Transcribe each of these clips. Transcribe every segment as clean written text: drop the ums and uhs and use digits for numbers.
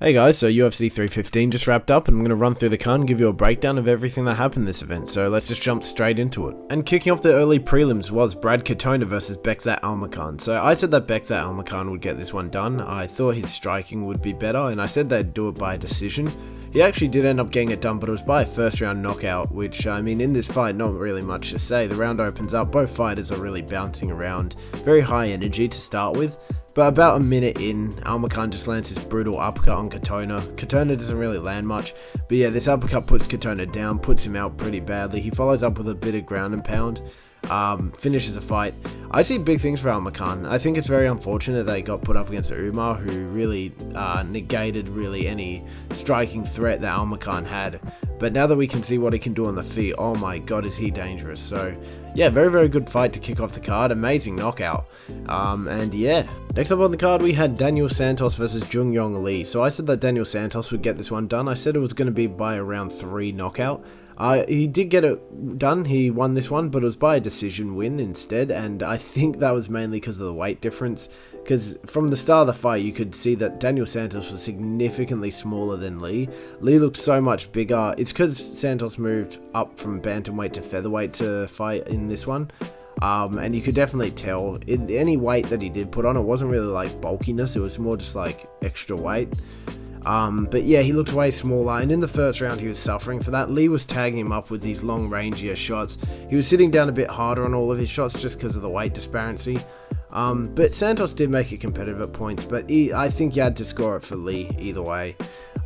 Hey guys, so UFC 315 just wrapped up and I'm going to run through the card and give you a breakdown of everything that happened this event, so let's just jump straight into it. And kicking off the early prelims was Katona versus Bekzat Almakhan. So I said that Bekzat Almakhan would get this one done. I thought his striking would be better and I said they'd do it by decision. He actually did end up getting it done, but it was by a first round knockout, which, I mean, in this fight, not really much to say. The round opens up, both fighters are really bouncing around, very high energy to start with. But about a minute in, Almakhan just lands this brutal uppercut on Katona. Katona doesn't really land much, but yeah, this uppercut puts Katona down, puts him out pretty badly. He follows up with a bit of ground and pound, finishes the fight. I see big things for Almakhan. I think it's very unfortunate that he got put up against Umar, who really negated any striking threat that Almakhan had. But now that we can see what he can do on the feet, oh my god, is he dangerous. So yeah, very, very good fight to kick off the card. Amazing knockout. And yeah, next up on the card we had Daniel Santos versus Jeongyeong Lee. So I said that Daniel Santos would get this one done. I said it was going to be by a round 3 knockout. He did get it done. He won this one, but it was by a decision win instead, and I think that was mainly because of the weight difference, because from the start of the fight you could see that Daniel Santos was significantly smaller than Lee. Lee looked so much bigger. It's because Santos moved up from bantamweight to featherweight to fight in this one. And you could definitely tell any weight that he did put on, it wasn't really like bulkiness, it was more just like extra weight. But yeah, he looked way smaller, and in the first round he was suffering for that. Lee was tagging him up with these long rangier shots. He was sitting down a bit harder on all of his shots just because of the weight disparity. But Santos did make it competitive at points, but I think you had to score it for Lee either way.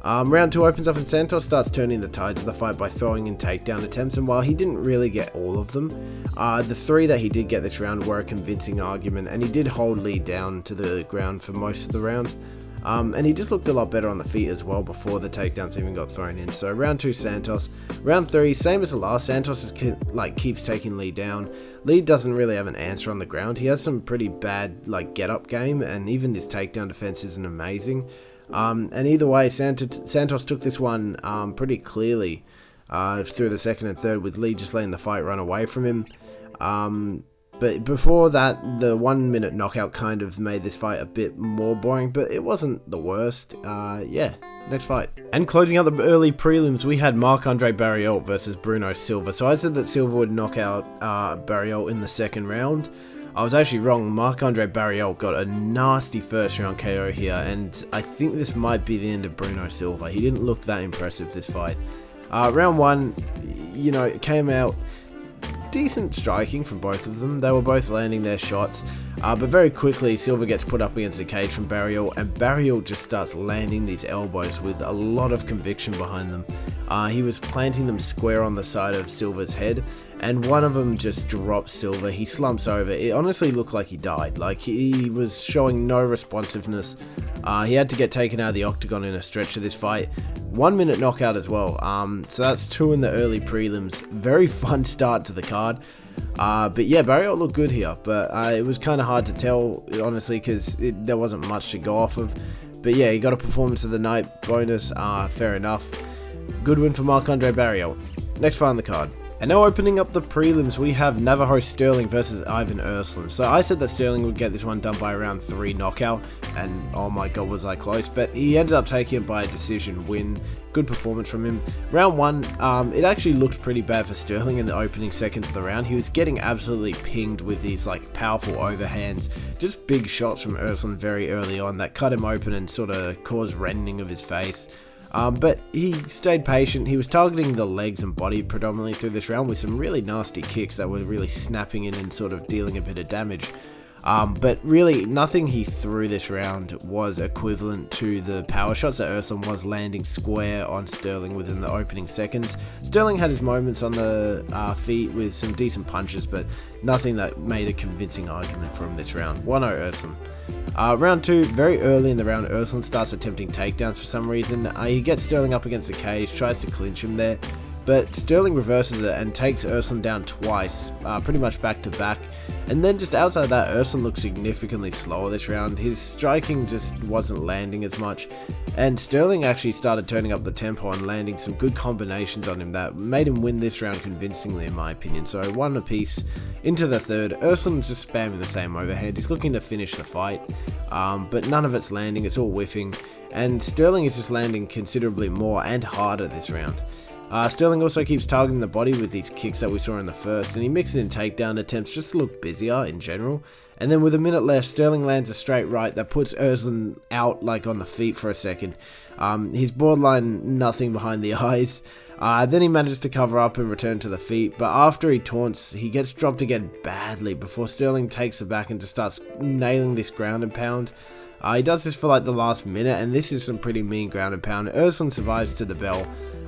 Round 2 opens up and Santos starts turning the tides of the fight by throwing in takedown attempts, and while he didn't really get all of them, the 3 that he did get this round were a convincing argument, and he did hold Lee down to the ground for most of the round. And he just looked a lot better on the feet as well before the takedowns even got thrown in. So round 2 Santos. Round 3, same as the last, Santos keeps taking Lee down. Lee doesn't really have an answer on the ground. He has some pretty bad get up game, and even his takedown defense isn't amazing. And either way, Santos took this one pretty clearly through the second and third, with Lee just letting the fight run away from him. But before that, the 1 minute knockout kind of made this fight a bit more boring, but it wasn't the worst. Yeah, next fight. And closing out the early prelims, we had Marc-Andre Barriault versus Bruno Silva. So I said that Silva would knock out Barriault in the second round. I was actually wrong. Marc-Andre Barriault got a nasty first round KO here, and I think this might be the end of Bruno Silva. He didn't look that impressive this fight. Round 1, it came out decent striking from both of them. They were both landing their shots, but very quickly Silva gets put up against the cage from Barriault, and Barriault just starts landing these elbows with a lot of conviction behind them. He was planting them square on the side of Silva's head, and one of them just drops Silva. He slumps over. It honestly looked like he died. He was showing no responsiveness. He had to get taken out of the octagon in a stretch of this fight. 1 minute knockout as well. So that's 2 in the early prelims. Very fun start to the card. But yeah, Barriault looked good here, but it was kind of hard to tell, honestly, because there wasn't much to go off of. But yeah, he got a performance of the night bonus. Fair enough. Good win for Marc-Andre Barriault. Next fight on the card. And now opening up the prelims, we have Navajo Stirling versus Ivan Erslan. So I said that Stirling would get this one done by round 3 knockout, and oh my god was I close, but he ended up taking it by a decision win. Good performance from him. Round 1, it actually looked pretty bad for Stirling in the opening seconds of the round. He was getting absolutely pinged with these powerful overhands, just big shots from Erslan very early on that cut him open and sort of caused reddening of his face. But he stayed patient. He was targeting the legs and body predominantly through this round with some really nasty kicks that were really snapping in and sort of dealing a bit of damage. But really, nothing he threw this round was equivalent to the power shots that Erslan was landing square on Stirling within the opening seconds. Stirling had his moments on the feet with some decent punches, but nothing that made a convincing argument for him this round. 1-0 Erslan. Round 2, very early in the round, Erslan starts attempting takedowns for some reason. He gets Stirling up against the cage, tries to clinch him there, but Stirling reverses it and takes Erslan down twice, pretty much back to back. And then just outside of that, Erslan looked significantly slower this round. His striking just wasn't landing as much, and Stirling actually started turning up the tempo and landing some good combinations on him that made him win this round convincingly in my opinion. So 1 apiece into the third. Erslan's just spamming the same overhand. He's looking to finish the fight, but none of it's landing. It's all whiffing. and Stirling is just landing considerably more and harder this round. Stirling also keeps targeting the body with these kicks that we saw in the first, and he mixes in takedown attempts just to look busier in general. And then with a minute left, Stirling lands a straight right that puts Erslan out like on the feet for a second. He's borderline nothing behind the eyes. Then he manages to cover up and return to the feet, but after he taunts, he gets dropped again badly before Stirling takes the back and just starts nailing this ground and pound. He does this for like the last minute, and this is some pretty mean ground and pound. Erslan survives to the bell.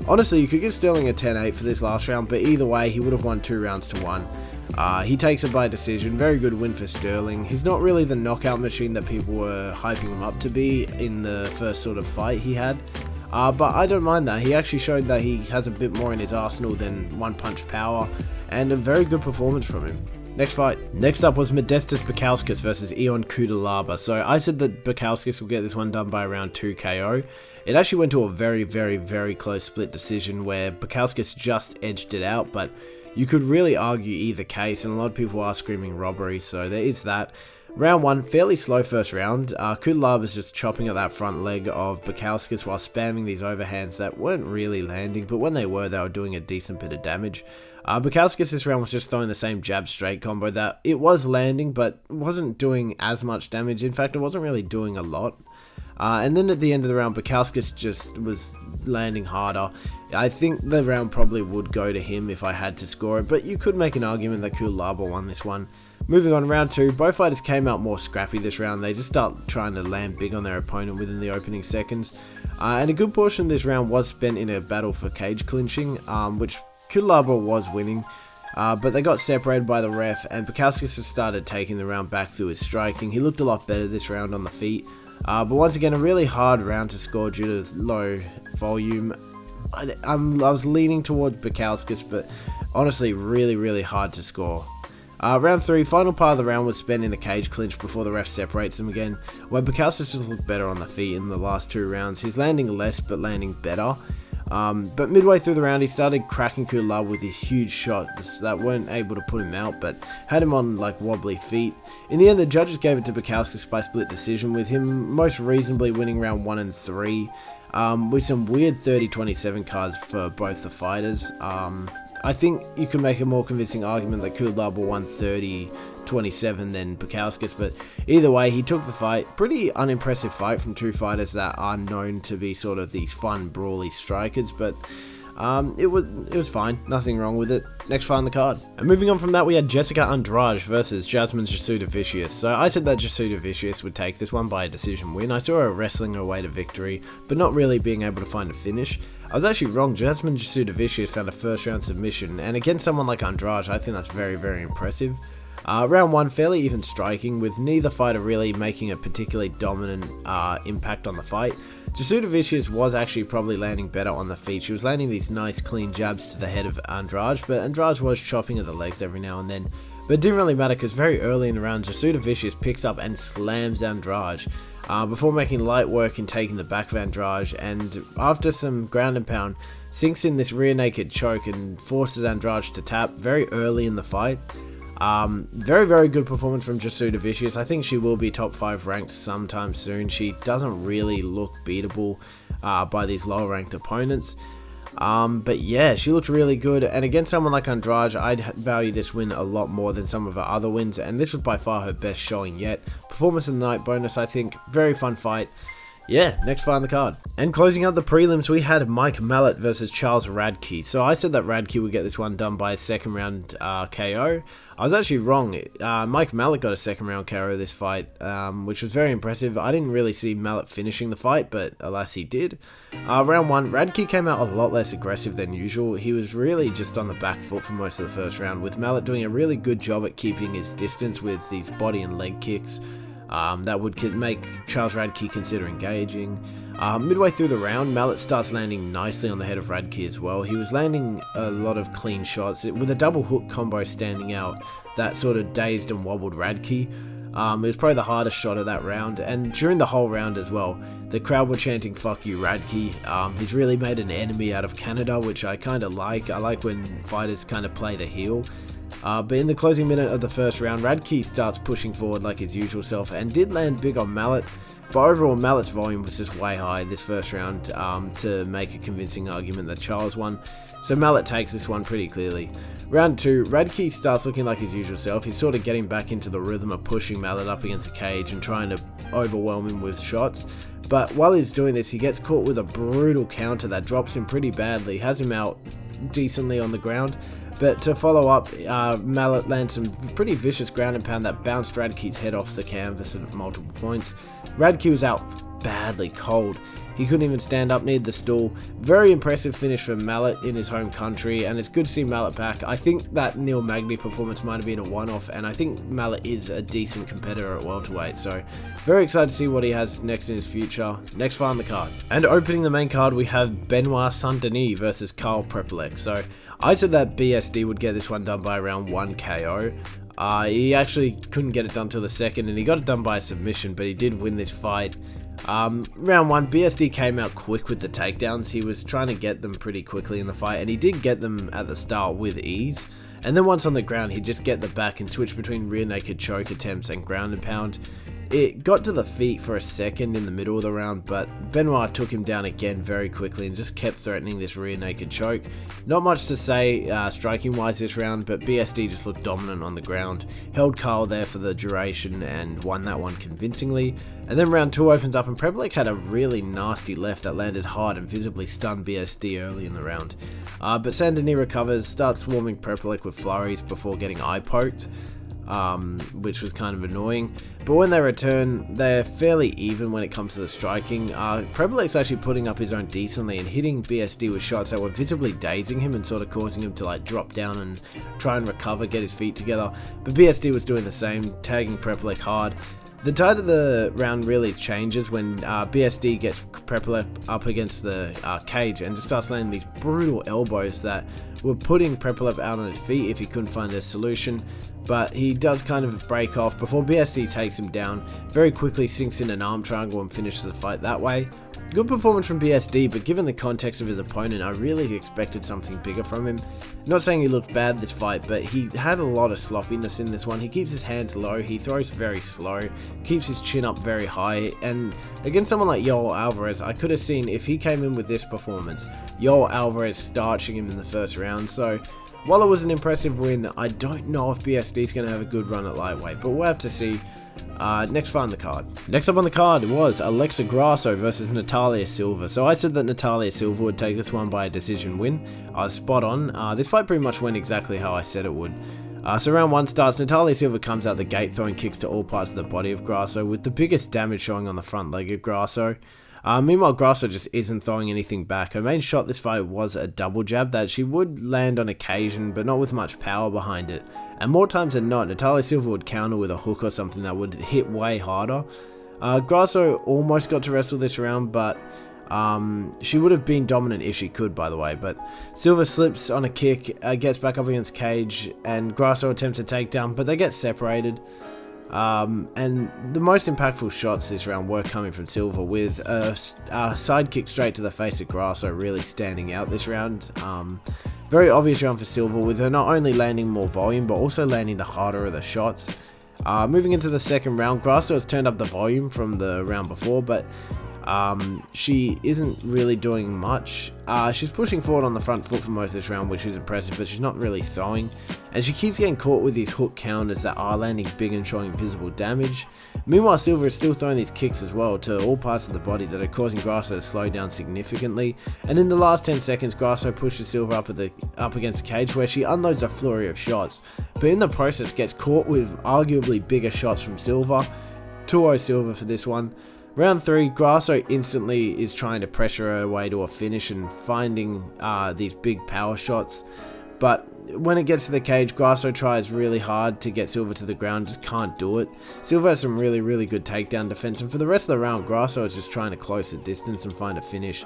Honestly, you could give Stirling a 10-8 for this last round, but either way, he would have won 2 rounds to 1. He takes it by decision. Very good win for Stirling. He's not really the knockout machine that people were hyping him up to be in the first sort of fight he had. But I don't mind that. He actually showed that he has a bit more in his arsenal than one-punch power, and a very good performance from him. Next fight. Next up was Modestas Bukauskas versus Ion Cutelaba. So I said that Bukauskas will get this one done by around 2 KO. It actually went to a very, very, very close split decision where Bukauskas just edged it out, but you could really argue either case, and a lot of people are screaming robbery, so there is that. Round 1, fairly slow first round. Cutelaba is just chopping at that front leg of Bukauskas while spamming these overhands that weren't really landing, but when they were doing a decent bit of damage. Bukauskas this round was just throwing the same jab straight combo that it was landing, but wasn't doing as much damage. In fact, it wasn't really doing a lot. And then at the end of the round, Bukauskas just was landing harder. I think the round probably would go to him if I had to score it, but you could make an argument that Cutelaba won this one. Moving on, round 2, both fighters came out more scrappy this round. They just start trying to land big on their opponent within the opening seconds. And a good portion of this round was spent in a battle for cage clinching, which Cutelaba was winning. But they got separated by the ref, and Bukauskas just started taking the round back through his striking. He looked a lot better this round on the feet. But once again, a really hard round to score due to low volume. I was leaning towards Bukauskas, but honestly, really, really hard to score. Round 3, final part of the round was spent in a cage clinch before the ref separates them again, where Bukauskas just looked better on the feet in the last 2 rounds. He's landing less, but landing better. But midway through the round, he started cracking Cutelaba with these huge shots that weren't able to put him out, but had him on like wobbly feet. In the end, the judges gave it to Bukauskas by split decision, with him most reasonably winning round 1 and 3, with some weird 30-27 cards for both the fighters. I think you can make a more convincing argument that Cutelaba won 30-27 than Bukauskas, but either way, he took the fight. Pretty unimpressive fight from 2 fighters that are known to be sort of these fun, brawly strikers, but it was fine. Nothing wrong with it. Next fight on the card. And moving on from that, we had Jessica Andrade versus Jasmine Jasudavicius. So I said that Jasudavicius would take this one by a decision win. I saw her wrestling her way to victory, but not really being able to find a finish. I was actually wrong. Jasmine Jasudavicius found a first round submission, and against someone like Andrade, I think that's very, very impressive. Round 1, fairly even striking, with neither fighter really making a particularly dominant impact on the fight. Jasudavicius was actually probably landing better on the feet. She was landing these nice clean jabs to the head of Andrade, but Andrade was chopping at the legs every now and then. But it didn't really matter because very early in the round, Jasudavicius picks up and slams Andrade before making light work and taking the back of Andrade, and after some ground and pound, sinks in this rear naked choke and forces Andrade to tap very early in the fight. Very, very good performance from Jasudavicius. I think she will be top 5 ranked sometime soon. She doesn't really look beatable by these lower ranked opponents. But yeah, she looked really good, and against someone like Andrade, I'd value this win a lot more than some of her other wins, and this was by far her best showing yet. Performance of the night bonus, I think. Very fun fight. Yeah, next fight on the card. And closing out the prelims, we had Mike Malott versus Charles Radtke. So I said that Radtke would get this one done by a second round KO. I was actually wrong. Mike Malott got a second round KO this fight, which was very impressive. I didn't really see Malott finishing the fight, but alas he did. Round 1, Radtke came out a lot less aggressive than usual. He was really just on the back foot for most of the first round, with Malott doing a really good job at keeping his distance with these body and leg kicks. That would make Charles Radtke consider engaging. Midway through the round, Malott starts landing nicely on the head of Radtke as well. He was landing a lot of clean shots, with a double hook combo standing out that sort of dazed and wobbled Radtke. It was probably the hardest shot of that round, and during the whole round as well, the crowd were chanting "fuck you Radtke." He's really made an enemy out of Canada, which I kind of like. I like when fighters kind of play the heel. But in the closing minute of the first round, Radtke starts pushing forward like his usual self and did land big on Malott. But overall, Malott's volume was just way high this first round to make a convincing argument that Charles won. So Malott takes this one pretty clearly. Round 2, Radtke starts looking like his usual self. He's sort of getting back into the rhythm of pushing Malott up against the cage and trying to overwhelm him with shots. But while he's doing this, he gets caught with a brutal counter that drops him pretty badly, has him out decently on the ground. But to follow up, Malott lands some pretty vicious ground and pound that bounced Radtke's head off the canvas at multiple points. Radtke was out badly cold. He couldn't even stand up near the stool. Very impressive finish from Malott in his home country, and it's good to see Malott back. I think that Neil Magny performance might have been a one-off, and I think Malott is a decent competitor at welterweight, so very excited to see what he has next in his future. Next fight on the card. And opening the main card, we have Benoit Saint-Denis versus Karl Prepolec. So I said that BSD would get this one done by around 1 KO. He actually couldn't get it done till the second, and he got it done by a submission, but he did win this fight. Round 1, BSD came out quick with the takedowns. He was trying to get them pretty quickly in the fight, and he did get them at the start with ease. And then once on the ground, he'd just get the back and switch between rear naked choke attempts and ground and pound. It got to the feet for a second in the middle of the round, but Benoit took him down again very quickly and just kept threatening this rear naked choke. Not much to say striking wise this round, but BSD just looked dominant on the ground, held Karl there for the duration and won that one convincingly. And then round 2 opens up and Prepolec had a really nasty left that landed hard and visibly stunned BSD early in the round. But Saint-Denis recovers, starts swarming Prepolec with flurries before getting eye poked. Which was kind of annoying. But when they return, they're fairly even when it comes to the striking. Prepolec's actually putting up his own decently and hitting BSD with shots that were visibly dazing him and sort of causing him to like drop down and try and recover, get his feet together. But BSD was doing the same, tagging Prepolec hard. The tide of the round really changes when BSD gets Prepolec up against the cage and just starts landing these brutal elbows that were putting Prepolec out on his feet if he couldn't find a solution. But he does kind of break off before BSD takes him down, very quickly sinks in an arm triangle and finishes the fight that way. Good performance from BSD, but given the context of his opponent, I really expected something bigger from him. Not saying he looked bad this fight, but he had a lot of sloppiness in this one. He keeps his hands low, he throws very slow, keeps his chin up very high, and against someone like Yoel Alvarez, I could have seen if he came in with this performance, Yoel Alvarez starching him in the first round. So while it was an impressive win, I don't know if BSD is going to have a good run at lightweight, but we'll have to see. Next fight on the card. Next up on the card was Alexa Grasso versus Natalia Silva. So I said that Natalia Silva would take this one by a decision win. I was spot on. This fight pretty much went exactly how I said it would. So round 1 starts, Natalia Silva comes out the gate throwing kicks to all parts of the body of Grasso, with the biggest damage showing on the front leg of Grasso. Meanwhile, Grasso just isn't throwing anything back. Her main shot this fight was a double jab that she would land on occasion, but not with much power behind it. And more times than not, Natalia Silva would counter with a hook or something that would hit way harder. Grasso almost got to wrestle this round, but she would have been dominant if she could, by the way. But Silva slips on a kick, gets back up against cage, and Grasso attempts a takedown, but they get separated. And the most impactful shots this round were coming from Silva, with a side kick straight to the face of Grasso really standing out this round. Very obvious round for Silva, with her not only landing more volume, but also landing the harder of the shots. Moving into the second round, Grasso has turned up the volume from the round before, but she isn't really doing much. She's pushing forward on the front foot for most of this round, which is impressive, but she's not really throwing. And she keeps getting caught with these hook counters that are landing big and showing visible damage. Meanwhile, Silva is still throwing these kicks as well to all parts of the body that are causing Grasso to slow down significantly. And in the last 10 seconds, Grasso pushes Silva up against the cage, where she unloads a flurry of shots, but in the process gets caught with arguably bigger shots from Silva. 2-0 Silva for this one. Round 3, Grasso instantly is trying to pressure her way to a finish and finding these big power shots. But when it gets to the cage, Grasso tries really hard to get Silva to the ground, just can't do it. Silva has some really good takedown defense, and for the rest of the round, Grasso is just trying to close the distance and find a finish.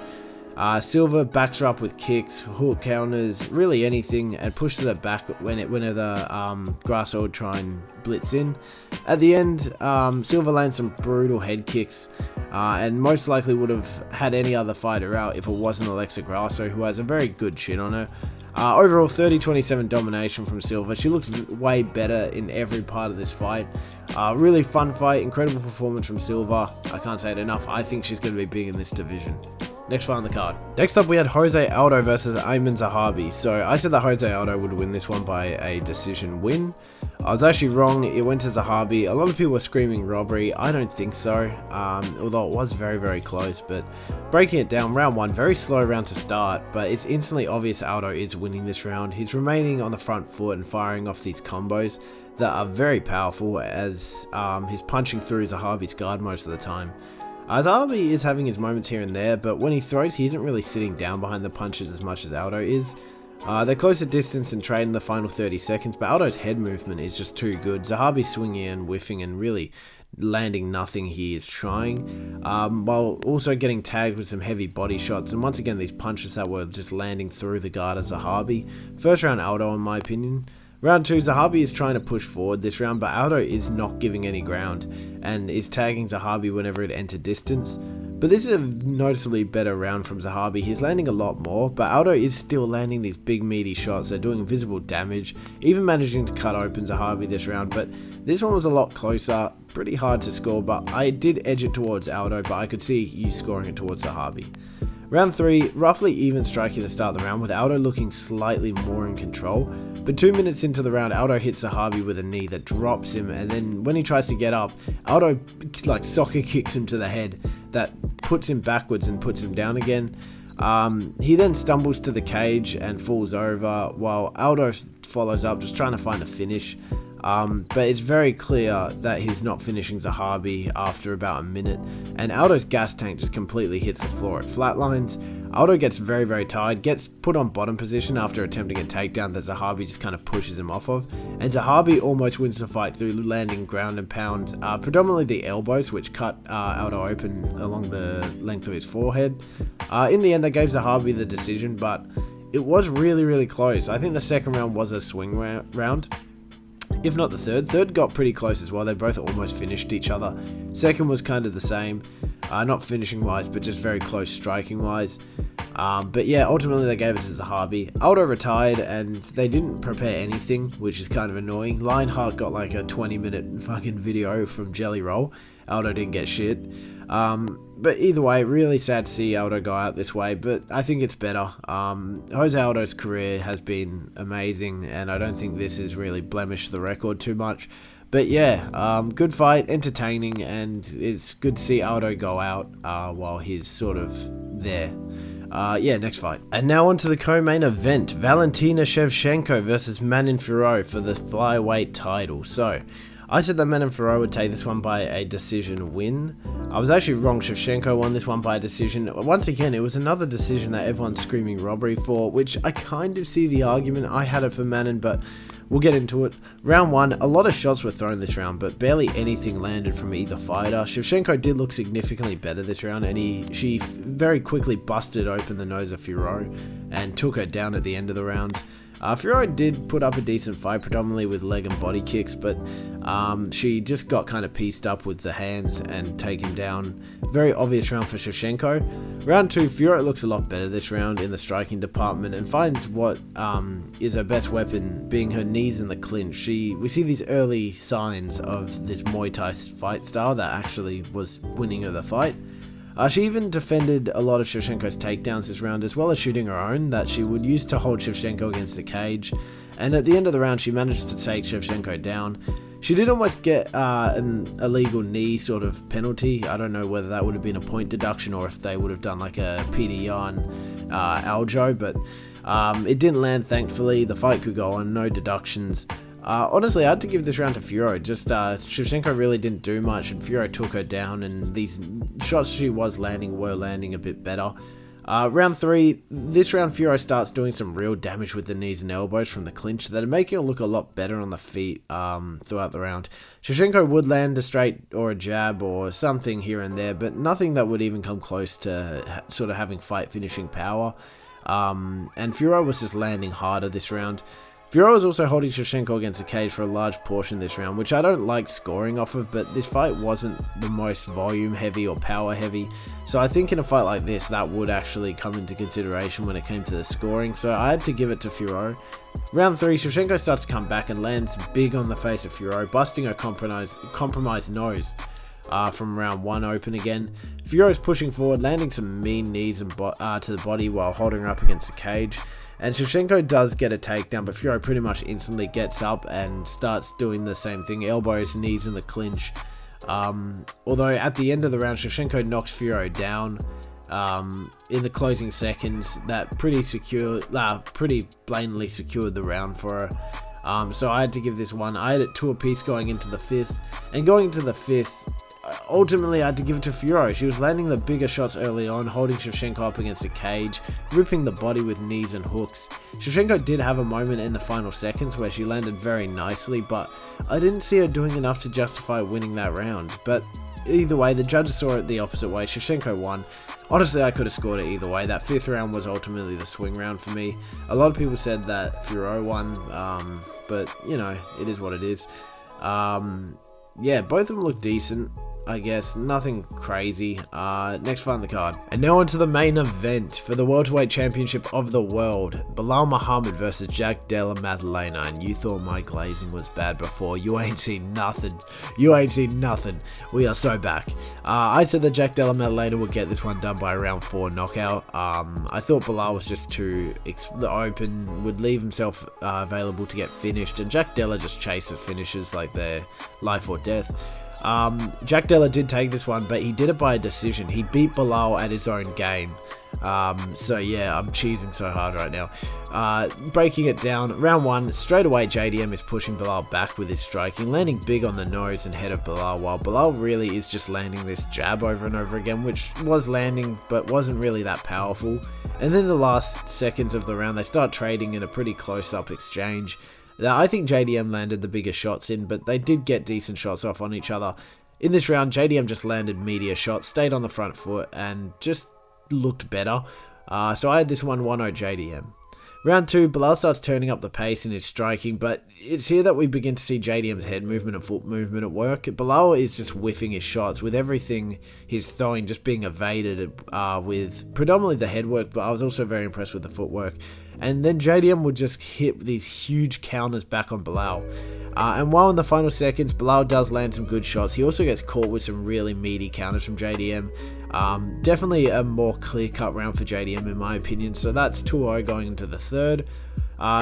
Silva backs her up with kicks, hook counters, really anything, and pushes her back whenever Grasso would try and blitz in. At the end, Silva lands some brutal head kicks, and most likely would have had any other fighter out if it wasn't Alexa Grasso, who has a very good chin on her. Overall, 30-27 domination from Silva. She looks way better in every part of this fight. Really fun fight, incredible performance from Silva. I can't say it enough. I think she's going to be big in this division. Next fight on the card. Next up, we had Jose Aldo versus Ayman Zahabi. So I said that Jose Aldo would win this one by a decision win. I was actually wrong. It went to Zahabi. A lot of people were screaming robbery. I don't think so, although it was very, very close. But breaking it down, round one, very slow round to start, but it's instantly obvious Aldo is winning this round. He's remaining on the front foot and firing off these combos that are very powerful, as he's punching through Zahabi's guard most of the time. Zahabi is having his moments here and there, but when he throws, he isn't really sitting down behind the punches as much as Aldo is. They're close at distance and trade in the final 30 seconds, but Aldo's head movement is just too good. Zahabi's swinging and whiffing and really landing nothing he is trying, while also getting tagged with some heavy body shots, and once again these punches that were just landing through the guard of Zahabi. First round Aldo in my opinion. Round 2, Zahabi is trying to push forward this round, but Aldo is not giving any ground and is tagging Zahabi whenever it entered distance. But this is a noticeably better round from Zahabi. He's landing a lot more, but Aldo is still landing these big meaty shots. They're doing visible damage, even managing to cut open Zahabi this round. But this one was a lot closer, pretty hard to score, but I did edge it towards Aldo, but I could see you scoring it towards Zahabi. Round 3, roughly even striking to start the round, with Aldo looking slightly more in control. But 2 minutes into the round, Aldo hits Zahabi with a knee that drops him, and then when he tries to get up, Aldo like soccer kicks him to the head that puts him backwards and puts him down again. He then stumbles to the cage and falls over, while Aldo follows up, just trying to find a finish. But it's very clear that he's not finishing Zahabi after about a minute, and Aldo's gas tank just completely hits the floor. It flatlines. Aldo gets very, very tired, gets put on bottom position after attempting a takedown that Zahabi just kind of pushes him off of, and Zahabi almost wins the fight through landing ground and pound, predominantly the elbows, which cut Aldo open along the length of his forehead. In the end, they gave Zahabi the decision, but it was really, really close. I think the second round was a swing round, if not the third. Third got pretty close as well. They both almost finished each other. Second was kind of the same, not finishing wise, but just very close striking wise. But yeah, ultimately they gave it to Zahabi. Aldo retired and they didn't prepare anything, which is kind of annoying. Lionheart got like a 20-minute fucking video from Jelly Roll. Aldo didn't get shit. But either way, really sad to see Aldo go out this way, but I think it's better. Jose Aldo's career has been amazing, and I don't think this has really blemished the record too much. But yeah, good fight, entertaining, and it's good to see Aldo go out while he's sort of there. Yeah, next fight. And now on to the co-main event, Valentina Shevchenko versus Manon Fiorot for the flyweight title. So, I said that Manon Fiorot would take this one by a decision win. I was actually wrong. Shevchenko won this one by a decision. Once again, it was another decision that everyone's screaming robbery for, which I kind of see the argument. I had it for Manon, but we'll get into it. Round 1, a lot of shots were thrown this round, but barely anything landed from either fighter. Shevchenko did look significantly better this round, and she very quickly busted open the nose of Fiorot and took her down at the end of the round. Fiorot did put up a decent fight, predominantly with leg and body kicks, but she just got kind of pieced up with the hands and taken down. Very obvious round for Shevchenko. Round 2, Fiorot looks a lot better this round in the striking department and finds what is her best weapon, being her knees in the clinch. We see these early signs of this Muay Thai fight style that actually was winning her the fight. She even defended a lot of Shevchenko's takedowns this round, as well as shooting her own that she would use to hold Shevchenko against the cage. And at the end of the round, she managed to take Shevchenko down. She did almost get an illegal knee sort of penalty. I don't know whether that would have been a point deduction or if they would have done like a PDR on Aljo, but it didn't land, thankfully. The fight could go on, no deductions. Honestly, I had to give this round to Fiorot. Just Shevchenko really didn't do much, and Fiorot took her down, and these shots she was landing were landing a bit better. Round 3, this round Fiorot starts doing some real damage with the knees and elbows from the clinch that are making it look a lot better on the feet throughout the round. Shevchenko would land a straight or a jab or something here and there, but nothing that would even come close to sort of having fight finishing power. And Fiorot was just landing harder this round. Fiorot was also holding Shevchenko against the cage for a large portion this round, which I don't like scoring off of, but this fight wasn't the most volume heavy or power heavy, so I think in a fight like this, that would actually come into consideration when it came to the scoring, so I had to give it to Fiorot. Round 3, Shevchenko starts to come back and lands big on the face of Fiorot, busting a compromised nose from round 1 open again. Fiorot's pushing forward, landing some mean knees and to the body while holding her up against the cage. And Shevchenko does get a takedown, but Fiorot pretty much instantly gets up and starts doing the same thing, elbows, knees in the clinch. Although at the end of the round, Shevchenko knocks Fiorot down in the closing seconds. That pretty blatantly secured the round for her. So I had to give this one. I had it 2 apiece going into the 5th. And going into the 5th, ultimately I had to give it to Fiorot. She was landing the bigger shots early on, holding Shevchenko up against the cage, ripping the body with knees and hooks. Shevchenko did have a moment in the final seconds where she landed very nicely, but I didn't see her doing enough to justify winning that round. But either way, the judges saw it the opposite way. Shevchenko won. Honestly, I could have scored it either way. That 5th round was ultimately the swing round for me. A lot of people said that Fiorot won, but you know, it is what it is. Yeah, both of them look decent, I guess. Nothing crazy. Next fight on the card. And now on to the main event for the Welterweight Championship of the World. Belal Muhammad versus Della Maddalena. And you thought my glazing was bad before. You ain't seen nothing. You ain't seen nothing. We are so back. I said that Della Maddalena would get this one done by a round 4 knockout. I thought Belal was just too open, would leave himself available to get finished. And Della just chases finishes like they're life or death. Della did take this one, but he did it by a decision. He beat Belal at his own game. So yeah, I'm cheesing so hard right now. Breaking it down, round 1, straight away JDM is pushing Belal back with his striking, landing big on the nose and head of Belal, while Belal really is just landing this jab over and over again, which was landing, but wasn't really that powerful. And then the last seconds of the round, they start trading in a pretty close-up exchange. I think JDM landed the biggest shots in, but they did get decent shots off on each other. In this round, JDM just landed meatier shots, stayed on the front foot, and just looked better. So I had this one 1-0 JDM. Round 2, Belal starts turning up the pace in his striking, but it's here that we begin to see JDM's head movement and foot movement at work. Belal is just whiffing his shots, with everything he's throwing just being evaded with predominantly the head work, but I was also very impressed with the footwork. And then JDM would just hit these huge counters back on Belal. And while in the final seconds, Belal does land some good shots, he also gets caught with some really meaty counters from JDM. Definitely a more clear-cut round for JDM in my opinion, so that's 2-0 going into the 3rd.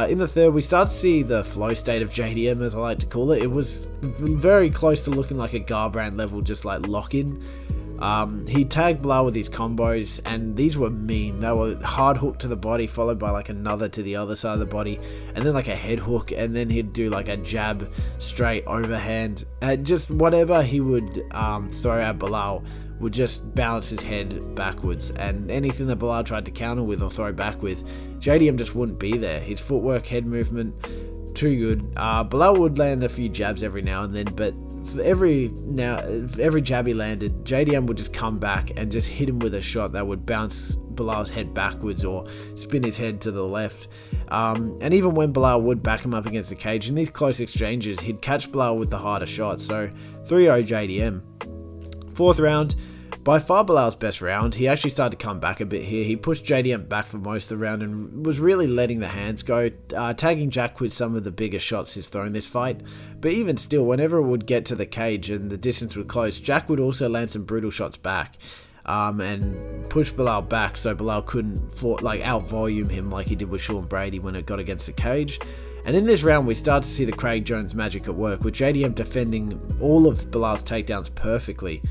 In the 3rd, we start to see the flow state of JDM, as I like to call it. It was very close to looking like a Garbrandt level, just like lock-in. He tagged Belal with his combos, and these were mean. They were hard hook to the body, followed by like another to the other side of the body, and then like a head hook, and then he'd do like a jab straight overhand. Just whatever he would throw at Belal would just bounce his head backwards, and anything that Belal tried to counter with or throw back with, JDM just wouldn't be there. His footwork, head movement, too good. Belal would land a few jabs every now and then, but for every jab he landed, JDM would just come back and just hit him with a shot that would bounce Belal's head backwards or spin his head to the left. And even when Belal would back him up against the cage, in these close exchanges, he'd catch Belal with the harder shot. So 3-0 JDM. 4th round, by far Belal's best round. He actually started to come back a bit here. He pushed JDM back for most of the round and was really letting the hands go, tagging Jack with some of the bigger shots he's thrown this fight. But even still, whenever it would get to the cage and the distance would close, Jack would also land some brutal shots back. And push Belal back so Belal couldn't out-volume him like he did with Sean Brady when it got against the cage. And in this round, we start to see the Craig Jones magic at work, with JDM defending all of Belal's takedowns perfectly.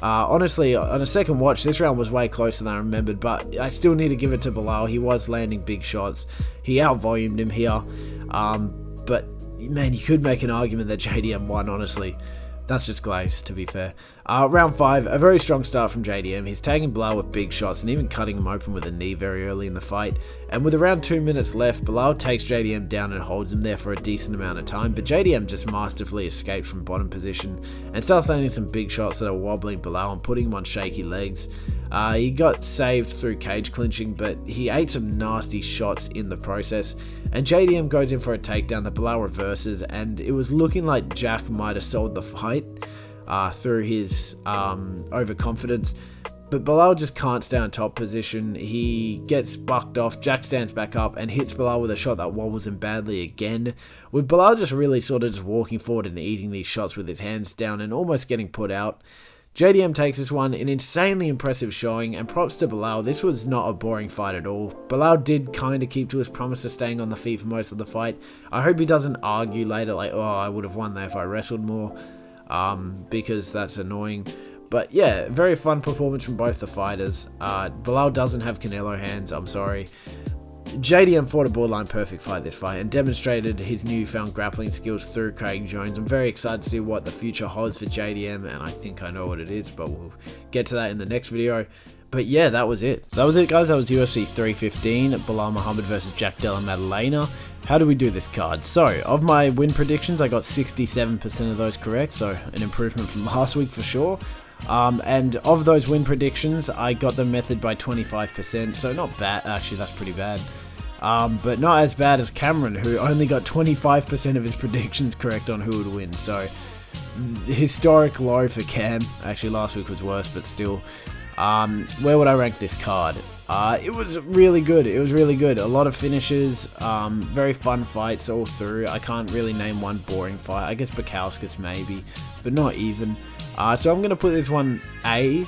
Honestly, on a second watch, this round was way closer than I remembered, but I still need to give it to Belal. He was landing big shots. He out-volumed him here. But, man, you could make an argument that JDM won, honestly. That's just glaze, to be fair. Round 5, a very strong start from JDM. He's tagging Belal with big shots and even cutting him open with a knee very early in the fight. And with around 2 minutes left, Belal takes JDM down and holds him there for a decent amount of time, but JDM just masterfully escaped from bottom position and starts landing some big shots that are wobbling Belal and putting him on shaky legs. He got saved through cage clinching, but he ate some nasty shots in the process, and JDM goes in for a takedown that Belal reverses, and it was looking like Jack might have sold the fight through his overconfidence, but Belal just can't stay on top position. He gets bucked off, Jack stands back up and hits Belal with a shot that wobbles him badly again, with Belal just really sort of just walking forward and eating these shots with his hands down and almost getting put out. JDM takes this one, an insanely impressive showing, and props to Belal. This was not a boring fight at all. Belal did kind of keep to his promise of staying on the feet for most of the fight. I hope he doesn't argue later like, oh, I would have won that if I wrestled more, because that's annoying. But yeah, very fun performance from both the fighters. Belal doesn't have Canelo hands, I'm sorry. JDM fought a borderline perfect fight this fight and demonstrated his newfound grappling skills through Craig Jones. I'm very excited to see what the future holds for JDM, and I think I know what it is, but we'll get to that in the next video. But yeah, that was it. So that was it, guys. That was UFC 315, Belal Muhammad versus Jack Della Maddalena. How do we do this card? So, of my win predictions, I got 67% of those correct, so an improvement from last week for sure. And of those win predictions, I got the method by 25%, so not bad. Actually, that's pretty bad. But not as bad as Cameron, who only got 25% of his predictions correct on who would win. So, historic low for Cam. Actually, last week was worse, but still. Where would I rank this card? It was really good. It was really good. A lot of finishes, very fun fights all through. I can't really name one boring fight. I guess Bukauskas maybe, but not even. So I'm going to put this one A,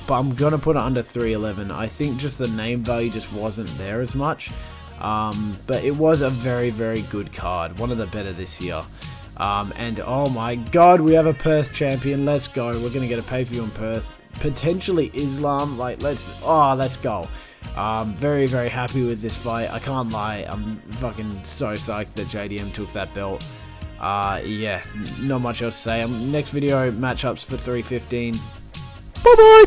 but I'm going to put it under 311. I think just the name value just wasn't there as much. But it was a very, very good card. One of the better this year. And oh my god, we have a Perth champion. Let's go. We're going to get a pay-per-view in Perth. Potentially Islam. Like, let's go. Very, very happy with this fight. I can't lie. I'm fucking so psyched that JDM took that belt. Yeah, not much else to say. Next video, matchups for 315. Bye-bye!